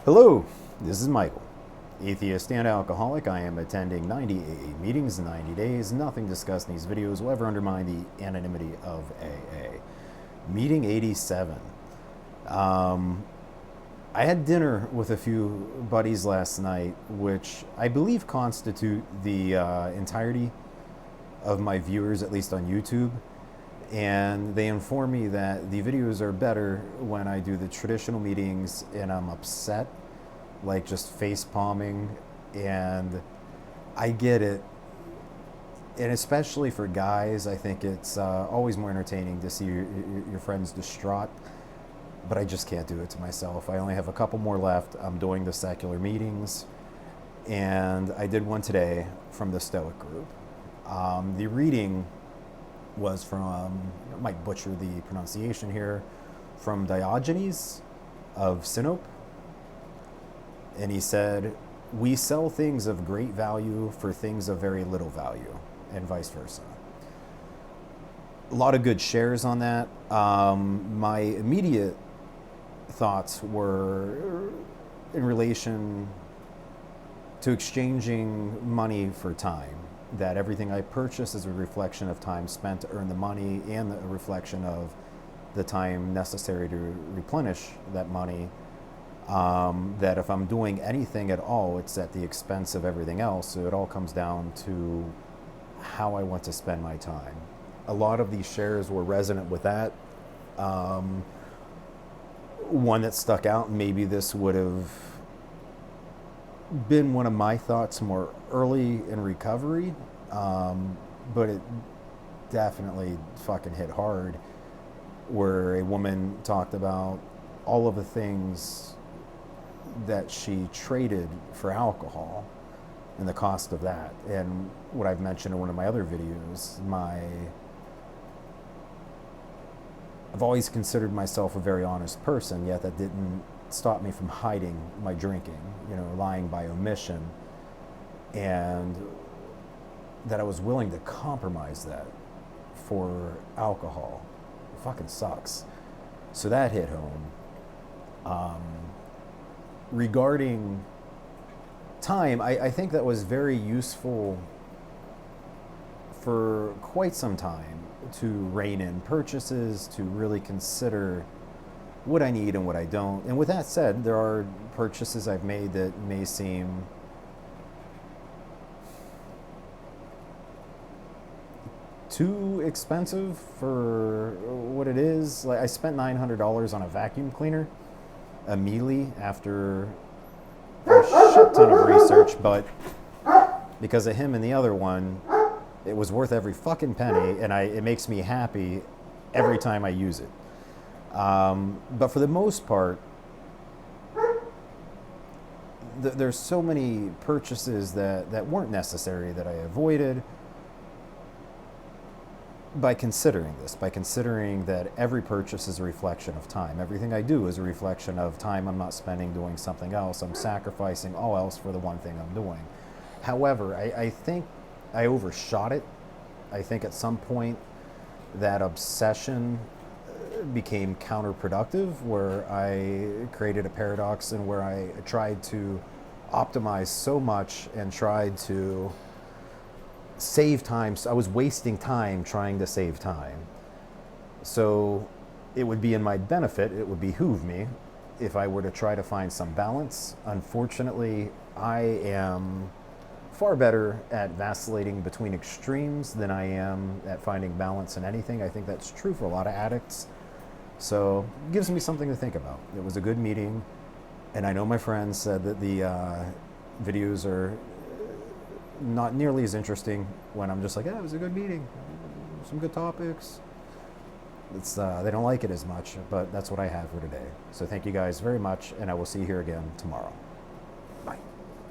Hello, this is Michael, atheist and alcoholic. I am attending 90 AA meetings in 90 days. Nothing discussed in these videos will ever undermine the anonymity of AA. Meeting 87. I had dinner with a few buddies last night, which I believe constitute the entirety of my viewers, at least on YouTube. And they inform me that the videos are better when I do the traditional meetings and I'm upset, like just face palming. And I get it. And especially for guys, I think it's always more entertaining to see your friends distraught. But I just can't do it to myself. I only have a couple more left. I'm doing the secular meetings. And I did one today from the Stoic group. The reading was from, I might butcher the pronunciation here, from Diogenes of Sinope. And he said, "We sell things of great value for things of very little value," and vice versa. A lot of good shares on that. My immediate thoughts were in relation to exchanging money for time. That everything I purchase is a reflection of time spent to earn the money and a reflection of the time necessary to replenish that money. That if I'm doing anything at all, it's at the expense of everything else. So it all comes down to how I want to spend my time. A lot of these shares were resonant with that. One that stuck out, maybe this would have been one of my thoughts more early in recovery, but it definitely fucking hit hard, where a woman talked about all of the things that she traded for alcohol and the cost of that. And what I've mentioned in one of my other videos, I've always considered myself a very honest person, yet that didn't stop me from hiding my drinking, lying by omission, and that I was willing to compromise that for alcohol. It fucking sucks. So that hit home. Regarding time, I think that was very useful for quite some time, to rein in purchases, to really consider what I need and what I don't. And with that said, there are purchases I've made that may seem too expensive for what it is. Like, I spent $900 on a vacuum cleaner immediately after a shit ton of research, but because of him and the other one, it was worth every fucking penny, and it makes me happy every time I use it. But for the most part, there's so many purchases that weren't necessary that I avoided by considering that every purchase is a reflection of time. Everything I do is a reflection of time I'm not spending doing something else. I'm sacrificing all else for the one thing I'm doing. However, I think I overshot it. I think at some point that obsession became counterproductive, where I created a paradox and where I tried to optimize so much and tried to save time. So I was wasting time trying to save time. So it would be in my benefit, it would behoove me if I were to try to find some balance. Unfortunately, I am far better at vacillating between extremes than I am at finding balance in anything. I think that's true for a lot of addicts. So it gives me something to think about. It was a good meeting, and I know my friends said that the videos are not nearly as interesting when I'm just like, it was a good meeting, some good topics. They don't like it as much, but that's what I have for today. So thank you guys very much, and I will see you here again tomorrow.